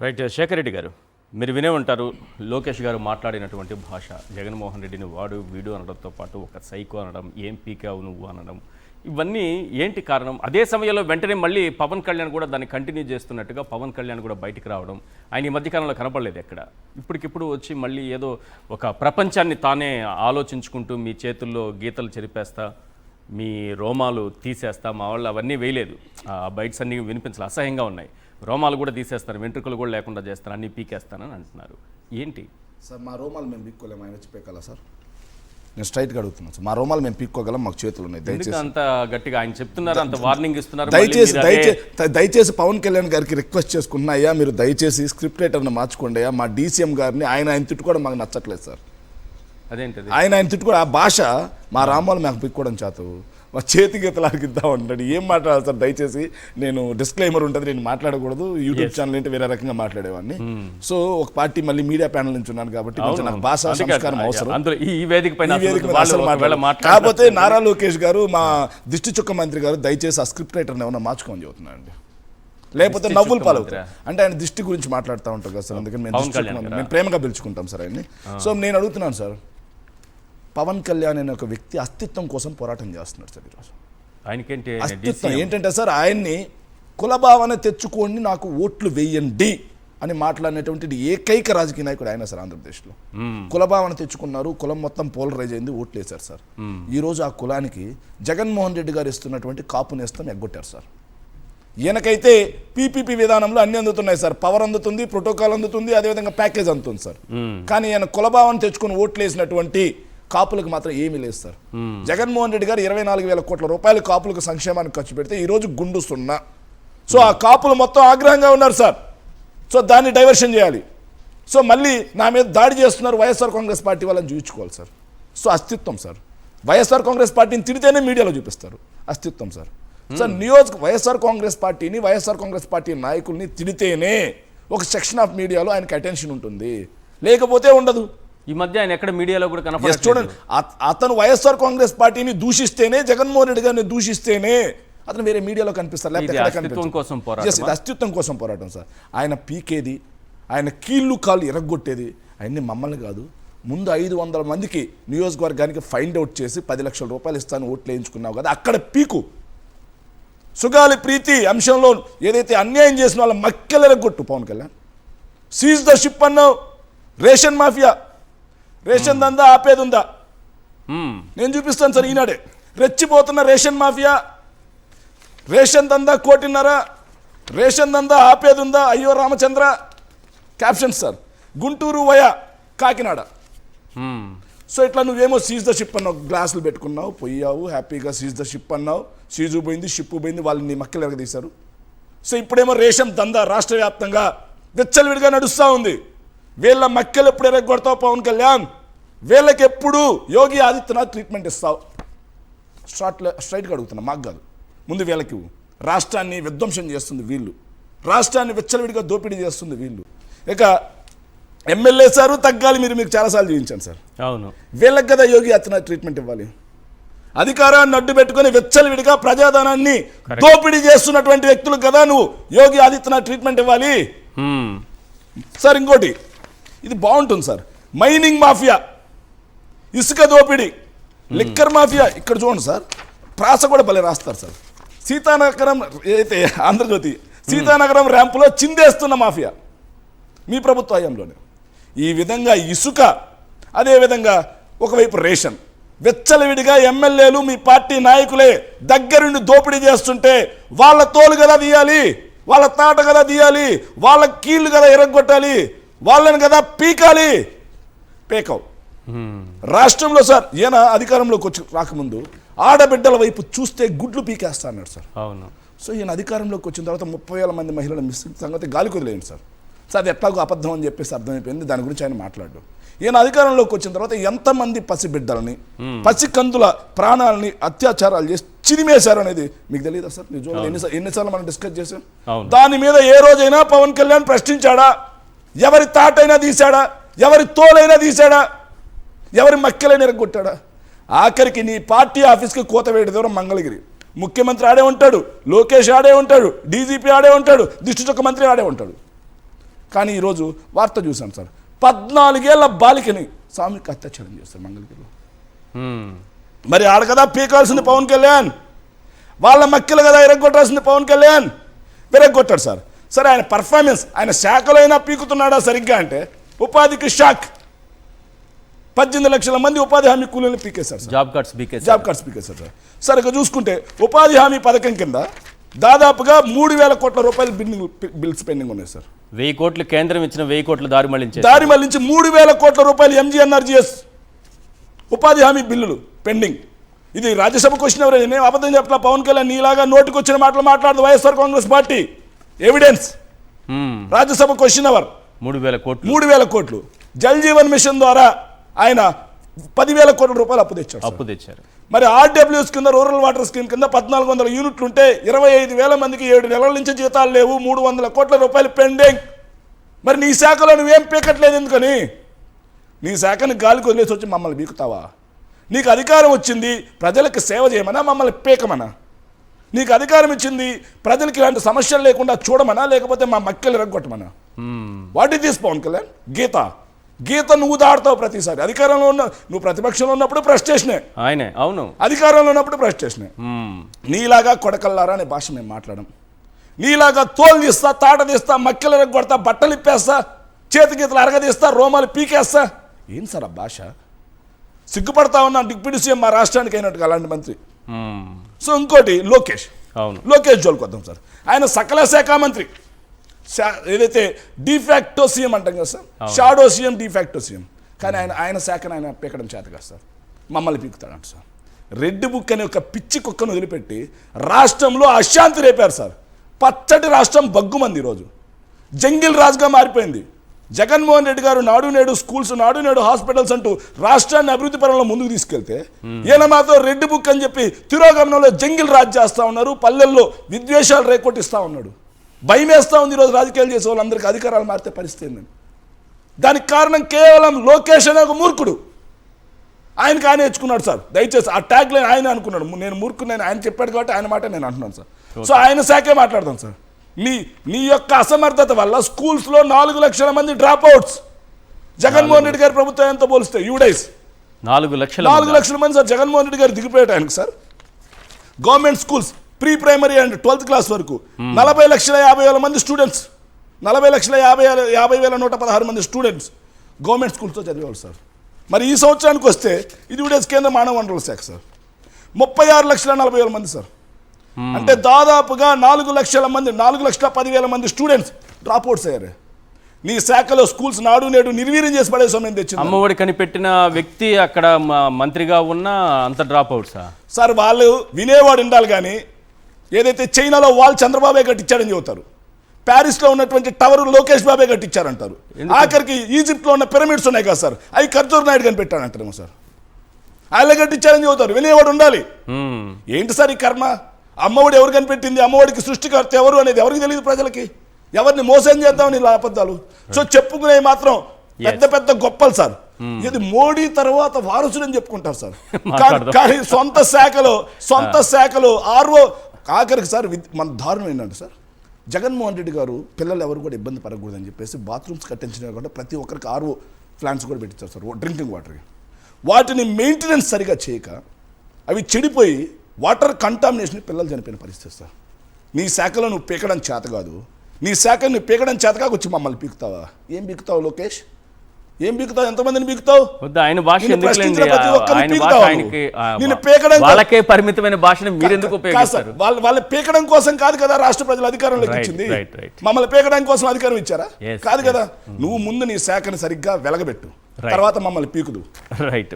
Right. Shekhar Reddy గారు, మీరు వినే ఉంటారు లోకేష్ గారు మాట్లాడినటువంటి భాష. జగన్మోహన్ రెడ్డిని వాడు వీడు అనడంతో పాటు ఒక సైకో అనడం, ఏం పీకావు నువ్వు అనడం, ఇవన్నీ ఏంటి కారణం? అదే సమయంలో వెంటనే మళ్ళీ పవన్ కళ్యాణ్ కూడా దాన్ని కంటిన్యూ చేస్తున్నట్టుగా పవన్ కళ్యాణ్ కూడా బయటికి రావడం ఆయన ఈ మధ్యకాలంలో కనపడలేదు ఎక్కడ. ఇప్పటికిప్పుడు వచ్చి మళ్ళీ ఏదో ఒక ప్రపంచాన్ని తానే ఆలోచించుకుంటూ మీ చేతుల్లో గీతలు చెరిపేస్తా, మీ రోమాలు తీసేస్తా, మా వాళ్ళు అవన్నీ వేయలేదు, ఆ బైట్స్ అన్నీ వినిపించాలి, అసహ్యంగా ఉన్నాయి, రోమాలు కూడా తీసేస్తారు, వెంట్రుకలు కూడా లేకుండా చేస్తారు, అన్నీ పీకేస్తానని అంటున్నారు. ఏంటి సార్? మా రోమాలు మేము పీక్కోలేము, ఆయన వచ్చి పీకాలా సార్? నేను స్ట్రైట్గా అడుగుతున్నాను సార్. మా రోమాలు మేము పీక్కోగలం, మాకు చేతులు ఉన్నాయి. దయచేసి అంత గట్టిగా ఆయన చెప్తున్నారు, అంత వార్నింగ్ ఇస్తున్నారు. దయచేసి పవన్ కళ్యాణ్ గారికి రిక్వెస్ట్ చేసుకుంటున్నా, అయ్యా మీరు దయచేసి స్క్రిప్ట్ రైటర్ని మార్చుకోండి అయ్యా. మా డీసీఎం గారిని ఆయన తిట్టుకోవడం మాకు నచ్చట్లేదు సార్. అదేంటది? ఆయన తిట్టుకోవడం, ఆ భాష మా రామాలు మాకు పీక్కోవడం చేతు, మా చేతి గీతలాగా ఇద్దాం అంటాడు. ఏం మాట్లాడాలి సార్? దయచేసి నేను డిస్క్లైమర్ ఉంటుంది, నేను మాట్లాడకూడదు, యూట్యూబ్ ఛానల్ ఏంటి వేరే రకంగా మాట్లాడేవాడిని. సో ఒక పార్టీ మళ్ళీ మీడియా ప్యానల్ నుంచి ఉన్నాను కాబట్టి కొంచెం నాకు భాషా సంస్కారం అవసరం. కాకపోతే నారా లోకేష్ గారు, మా దిష్టి చుక్క మంత్రి గారు, దయచేసి ఆ స్క్రిప్ట్ రైటర్ని ఏమన్నా మార్చుకోమని చెబుతున్నానండి. లేకపోతే నవ్వులు పాలవుతారు. అంటే ఆయన దిష్టి గురించి మాట్లాడుతూ ఉంటారు కదా సార్, అందుకని మేము ప్రేమగా పిలుచుకుంటాం సార్ ఆయన్ని. సో నేను అడుగుతున్నాను సార్, పవన్ కళ్యాణ్ అనే ఒక వ్యక్తి అస్తిత్వం కోసం పోరాటం చేస్తున్నాడు సార్ ఈరోజు. ఆయనకేంటి అస్తిత్వం ఏంటంటే సార్, ఆయన్ని కులభావన తెచ్చుకోండి, నాకు ఓట్లు వేయండి అని మాట్లాడినటువంటి ఏకైక రాజకీయ నాయకుడు ఆయన సార్. ఆంధ్రప్రదేశ్లో కులభావన తెచ్చుకున్నారు, కులం మొత్తం పోలరైజ్ అయింది, ఓట్లు వేశారు సార్. ఈరోజు ఆ కులానికి జగన్మోహన్ రెడ్డి గారు ఇస్తున్నటువంటి కాపు నేస్తం ఎగ్గొట్టారు సార్. ఈయనకైతే పీపీపీ విధానంలో అన్ని అందుతున్నాయి సార్, పవర్ అందుతుంది, ప్రోటోకాల్ అందుతుంది, అదేవిధంగా ప్యాకేజ్ అందుతుంది సార్. కానీ ఈయన కులభావన తెచ్చుకుని ఓట్లు వేసినటువంటి కాపులకు మాత్రం ఏమీ లేదు సార్. జగన్మోహన్ రెడ్డి గారు 24,000 కోట్ల రూపాయలు కాపులకు సంక్షేమానికి ఖర్చు పెడితే ఈరోజు గుండు సున్నా. సో ఆ కాపులు మొత్తం ఆగ్రహంగా ఉన్నారు సార్. సో దాన్ని డైవర్షన్ చేయాలి. సో మళ్ళీ నా మీద దాడి చేస్తున్నారు వైఎస్ఆర్ కాంగ్రెస్ పార్టీ వాళ్ళని చూపించుకోవాలి సార్. సో అస్తిత్వం సార్, వైఎస్ఆర్ కాంగ్రెస్ పార్టీని తిడితేనే మీడియాలో చూపిస్తారు అస్తిత్వం సార్. సార్ వైఎస్ఆర్ కాంగ్రెస్ పార్టీని, వైఎస్ఆర్ కాంగ్రెస్ పార్టీ నాయకుల్ని తిడితేనే ఒక సెక్షన్ ఆఫ్ మీడియాలో ఆయనకి అటెన్షన్ ఉంటుంది, లేకపోతే ఉండదు. ఈ మధ్య ఆయన ఎక్కడ మీడియాలో కూడా కనపడలేదు. చూడండి, అతను వైఎస్ఆర్ కాంగ్రెస్ పార్టీని దూషిస్తేనే, జగన్మోహన్ రెడ్డి గారిని దూషిస్తేనే అతను వేరే మీడియాలో కనిపిస్తారు, లేకపోతే అస్తిత్వం కోసం పోరాటం సార్. ఆయన పీకేది, ఆయన కీళ్ళు కాళ్ళు ఎరగొట్టేది ఆయన్ని మమ్మల్ని కాదు, ముందు 500 మందికి నియోజకవర్గానికి ఫైండ్ అవుట్ చేసి 10 లక్షల రూపాయలు ఇస్తాను ఓట్లు వేయించుకున్నావు కదా, అక్కడ పీకు. సుగాలి ప్రీతి అంశంలో ఏదైతే అన్యాయం చేసిన వాళ్ళ మక్కెలు ఎరగొట్టు Pawan Kalyan. Seize the ship అన్నావు, రేషన్ మాఫియా, రేషన్ దందా ఆపేది ఉందా? నేను చూపిస్తాను సార్ ఈనాడే. రెచ్చిపోతున్న రేషన్ మాఫియా, రేషన్ దందా 1.5 కోటి, రేషన్ దందా ఆపేది ఉందా? అయ్యో Ramachandra. Caption sir, Guntur via Kakinada. So ఇట్లా నువ్వేమో సీజ్ ద షిప్ అన్నావు, గ్లాసులు పెట్టుకున్నావు, పోయావు హ్యాపీగా, సీజ్ ద షిప్ అన్నావు, సీజు పోయింది, షిప్ పోయింది, వాళ్ళని నీ మక్కలు ఎరగదీశారు. సో ఇప్పుడేమో రేషన్ దందా రాష్ట్ర వ్యాప్తంగా విచ్చలవిడిగా నడుస్తూ ఉంది. వీళ్ళ మక్కలు ఎప్పుడు ఎరగొడతావు పవన్ కళ్యాణ్? వీళ్ళకి ఎప్పుడు యోగి ఆదిత్యనాథ్ ట్రీట్మెంట్ ఇస్తావు? స్ట్రైట్గా అడుగుతున్నా, మాకు కాదు, ముందు వీళ్ళకి. రాష్ట్రాన్ని విధ్వంసం చేస్తుంది వీళ్ళు, రాష్ట్రాన్ని విచ్చలవిడిగా దోపిడీ చేస్తుంది వీళ్ళు. ఇక ఎమ్మెల్యే సారు తగ్గాలి, మీకు చాలాసార్లు చూపించాను సార్. అవును, వీళ్ళకి కదా యోగి ఆదిత్యనాథ్ ట్రీట్మెంట్ ఇవ్వాలి. అధికారాన్ని అడ్డు పెట్టుకుని విచ్చలవిడిగా ప్రజాధనాన్ని దోపిడీ చేస్తున్నటువంటి వ్యక్తులకు కదా నువ్వు యోగి ఆదిత్యనాథ్ ట్రీట్మెంట్ ఇవ్వాలి సార్. ఇంకోటి, ఇది బాగుంటుంది సార్, మైనింగ్ మాఫియా, ఇసుక దోపిడీ, లిక్కర్ మాఫియా. ఇక్కడ చూడండి సార్, ప్రాస కూడా భలే రాస్తారు సార్. సీతానగరం అయితే ఆంధ్రజ్యోతి, సీతానగరం ర్యాంపులో చిందేస్తున్న మాఫియా మీ ప్రభుత్వ హయాంలోనే. ఈ విధంగా ఇసుక, అదేవిధంగా ఒకవైపు రేషన్, వెచ్చలవిడిగా ఎమ్మెల్యేలు మీ పార్టీ నాయకులే దగ్గరుండి దోపిడీ చేస్తుంటే వాళ్ళ తోలు కదా తీయాలి, వాళ్ళ తాట కదా తీయాలి, వాళ్ళ కీళ్ళు కదా ఎరగొట్టాలి, వాళ్ళని కదా పీకాలి. పేకావు రాష్ట్రంలో సార్. ఈయన అధికారంలోకి వచ్చి రాకముందు ఆడబిడ్డల వైపు చూస్తే గుడ్లు పీకేస్తా అన్నాడు సార్. అవును. సో ఈయన అధికారంలోకి వచ్చిన తర్వాత 30,000 మంది మహిళల మిస్సింగ్ సంగతి గాలి కుదిలేండి సార్. సార్ అది ఎట్లాగో అబద్ధం అని చెప్పేసి అర్థమైపోయింది, దాని గురించి ఆయన మాట్లాడు. ఈయన అధికారంలోకి వచ్చిన తర్వాత ఎంతమంది పసిబిడ్డలని, పసికందుల ప్రాణాలని అత్యాచారాలు చేసి చిరిమేశారు అనేది మీకు తెలియదా సార్? నిజంగా ఎన్నిసార్లు మనం డిస్కస్ చేశాం. దాని మీద ఏ రోజైనా పవన్ కళ్యాణ్ ప్రశ్నించాడా? ఎవరి తాటైనా తీశాడా? ఎవరి తోలైనా తీశాడా? ఎవరి మక్కలైనా ఎరగొట్టాడా? ఆఖరికి నీ పార్టీ ఆఫీస్కి కోతవేడి దూరం మంగళగిరి, ముఖ్యమంత్రి ఆడే ఉంటాడు, లోకేష్ ఆడే ఉంటాడు, డీజీపీ ఆడే ఉంటాడు, దిష్టి చొక్క మంత్రి ఆడే ఉంటాడు. కానీ ఈరోజు వార్త చూశాను సార్, 14 ఏళ్ల బాలికని సామూహిక అత్యాచారం చేస్తారు మంగళగిరిలో. మరి ఆడ కదా పీకాల్సింది పవన్ కళ్యాణ్, వాళ్ళ మక్కిలు కదా ఇరగొట్టాల్సింది పవన్ కళ్యాణ్, విరగొట్టాడు సార్. సరే ఆయన పర్ఫార్మెన్స్, ఆయన శాఖలో అయినా పీకుతున్నాడా సరిగ్గా అంటే ఉపాధికి షాక్. 18 లక్షల మంది ఉపాధి హామీ కూలీలను పీకేశారు సార్, జాబ్ కార్డ్స్ పీకేశారు సార్. సరే ఇక చూసుకుంటే ఉపాధి హామీ పథకం కింద దాదాపుగా 3,000 కోట్ల రూపాయలు బిల్స్ పెండింగ్ ఉన్నాయి సార్. 1000 కోట్లు కేంద్రం ఇచ్చిన 1000 కోట్లు దారి మళ్లించి 3,000 కోట్ల రూపాయలు ఎంజీఎన్ఆర్జీఎస్ ఉపాధి హామీ బిల్లులు పెండింగ్. ఇది రాజ్యసభకు వచ్చిన నేను అబద్ధం చెప్పలా, పవన్ కళ్యాణ్ నీలాగా నోటికి వచ్చిన మాటలు మాట్లాడదు వైఎస్ఆర్ కాంగ్రెస్ పార్టీ. ఎవిడెన్స్, రాజ్యసభకు వచ్చినవారు 3,000 కోట్లు. జల్ జీవన్ మిషన్ ద్వారా ఆయన 10,000 కోట్ల రూపాయలు అప్పు తెచ్చారు. మరి ఆర్డబ్ల్యూఎస్ కింద రూరల్ వాటర్ స్కీమ్ కింద 1400 యూనిట్లు ఉంటే 25,000 మందికి 7 నెలల నుంచి జీతాలు లేవు, 300 కోట్ల రూపాయలు పెండింగ్. మరి నీ శాఖలో నువ్వేం పీకట్లేదు ఎందుకని? నీ శాఖని గాలికి వదిలేసి వచ్చి మమ్మల్ని బీకుతావా? నీకు అధికారం వచ్చింది ప్రజలకు సేవ చేయమనా, మమ్మల్ని పీకమనా? నీకు అధికారం ఇచ్చింది ప్రజలకి ఇలాంటి సమస్యలు లేకుండా చూడమనా, లేకపోతే మా మక్కలు ఎరగొట్టమనా? What is this Pawan Kalyan? గీత నువ్వు దాడతావు ప్రతిసారి. అధికారంలో ఉన్న నువ్వు ప్రతిపక్షంలో ఉన్నప్పుడు ప్రశ్నేషనే ఆయనే, అవును, అధికారంలో ఉన్నప్పుడు ప్రశ్నేషనే. నీలాగా కొడకల్లారా అనే భాష మేము మాట్లాడడం, నీలాగా తోలు తీస్తా, తాట తీస్తా, మక్కలు ఎరగొడతా, బట్టలు ఇప్పేస్తా, చేతి గీతలు అరగదీస్తా, రోమాలు పీకేస్తా. ఏం సార్ ఆ భాష? సిగ్గుపడతా ఉన్నా డిప్యూటీ సీఎం మా రాష్ట్రానికి అయినట్టుగా అలాంటి మంత్రి. సో ఇంకోటి లోకేష్ జోలికి వద్దాం సార్. ఆయన సకల శాఖ మంత్రి, ఏదైతే డిఫాక్టో సీఎం అంటాం కదా sir, shadow CM, de facto CM. కానీ ఆయన శాఖను ఆయన పీకడం చేత కదా సార్, మమ్మల్ని పీకుతాడంట సార్. రెడ్ బుక్ అనే ఒక పిచ్చి కుక్కను వదిలిపెట్టి రాష్ట్రంలో అశాంతి రేపారు సార్. పచ్చటి రాష్ట్రం బగ్గుమంది ఈరోజు జంగిల్ రాజుగా మారిపోయింది. జగన్మోహన్ రెడ్డి గారు నాడు నేడు స్కూల్స్, నాడు నేడు హాస్పిటల్స్ అంటూ రాష్ట్రాన్ని అభివృద్ధి పరంలో ముందుకు తీసుకెళ్తే ఈయన మాత్రం రెడ్ బుక్ అని చెప్పి తిరోగమనంలో జంగిల్ రాజ్ చేస్తూ ఉన్నారు, పల్లెల్లో విద్వేషాలు రేకొట్టిస్తూ ఉన్నాడు. భయం వేస్తూ ఉంది ఈరోజు రాజకీయాలు చేసే వాళ్ళందరికీ అధికారాలు మారితే పరిస్థితి ఏంటండి? దానికి కారణం కేవలం లోకేష్ అనే ఒక మూర్ఖుడు. ఆయనకి ఆయన నేర్చుకున్నాడు సార్. దయచేసి ఆ ట్యాగ్ లైన్ ఆయన అనుకున్నాడు, నేను మూర్ఖుడు ఆయన చెప్పాడు కాబట్టి ఆయన మాట నేను అంటున్నాను సార్. సో ఆయన శాఖే మాట్లాడదాం సార్. నీ యొక్క అసమర్థత వల్ల స్కూల్స్లో 4 లక్షల మంది డ్రాప్ అవుట్స్. జగన్మోహన్ రెడ్డి గారి ప్రభుత్వం ఎంతో పోలిస్తే యూడైస్ 4 లక్షల మంది సార్. జగన్మోహన్ రెడ్డి గారు దిగిపోయాడు ఆయనకు sir. Government schools pre primary and 12th class వరకు 40,50,000 మంది స్టూడెంట్స్, 40,50,116 మంది స్టూడెంట్స్ గవర్నమెంట్ స్కూల్స్తో చదివేవాళ్ళు సార్. మరి ఈ సంవత్సరానికి వస్తే ఇది యూడైస్ కేంద్ర మానవ వనరుల శాఖ సార్, 36,40,000 మంది సార్. అంటే దాదాపుగా 4,10,000 మంది స్టూడెంట్స్ డ్రాప్ అవుట్స్ అయ్యారు. నీ శాఖలో స్కూల్స్ నాడు నేడు నిర్వీర్యం చేసి పడే సమయం తెచ్చింది. అమ్మఒడి కనిపెట్టిన వ్యక్తి అక్కడ మంత్రిగా ఉన్న అంత డ్రాప్ అవుట్సా సార్? వాళ్ళు వినేవాడు ఉండాలి కానీ ఏదైతే చైనాలో వాల్ చంద్రబాబే కట్టించాడని చెబుతారు, ప్యారిస్లో ఉన్నటువంటి టవర్ లోకేష్ బాబే కట్టించారంటారు, ఆఖరికి ఈజిప్ట్లో ఉన్న పిరమిడ్స్ ఉన్నాయి కదా సార్, అవి కర్జూర్ నాయుడు కనిపెట్టాడంటారేమో సార్. ఆయన కట్టించారని చెబుతారు, వినేవాడు ఉండాలి. ఏంటి సార్ ఈ కర్మ? అమ్మఒడి ఎవరు కనిపెట్టింది, అమ్మఒడికి సృష్టికర్త ఎవరు అనేది ఎవరికి తెలియదు ప్రజలకి. ఎవరిని మోసం చేద్దామని ఇలా అబద్ధాలు. సో చెప్పుకునే మాత్రం పెద్ద పెద్ద గొప్పలు సార్. ఇది మోడీ తర్వాత వారసుడని చెప్పుకుంటారు సార్. కానీ సొంత శాఖలో ఆర్ఓ ఆఖరికి సార్ మన దారుణం ఏంటంటే సార్, జగన్మోహన్ రెడ్డి గారు పిల్లలు ఎవరు కూడా ఇబ్బంది పడకూడదని చెప్పేసి బాత్రూమ్స్ కట్టించడం కాకుండా ప్రతి ఒక్కరికి ఆర్ఓ ప్లాంట్స్ కూడా పెట్టించారు సార్ డ్రింకింగ్ వాటర్కి. వాటిని మెయింటెనెన్స్ సరిగా చేయక అవి చెడిపోయి వాటర్ కంటామినేషన్ పిల్లలు చనిపోయిన పరిస్థితి సార్. నీ శాఖలో నువ్వు పీకడం చేత కాదు, నీ శాఖను నువ్వు పీకడం చేతగా వచ్చి మమ్మల్ని పీకుతావా? ఏం పీకుతావు లోకేష్? ఏం పీకుతావు? ఎంతమందిని పీకుతావు? ఆయన భాష వాళ్ళకే పరిమితమైన భాషను మీరెందుకు ఉపయోగిస్తారు? వాళ్ళ పీకడం కోసం కాదు కదా రాష్ట్ర ప్రజలు అధికారంలోకి ఇచ్చింది. మమ్మల్ని పీకడం కోసం అధికారం ఇచ్చారా? కాదు కదా. నువ్వు ముందు నీ శాఖను సరిగ్గా వెలగబెట్టు, తర్వాత మమ్మల్ని పీకుదు. రైట్.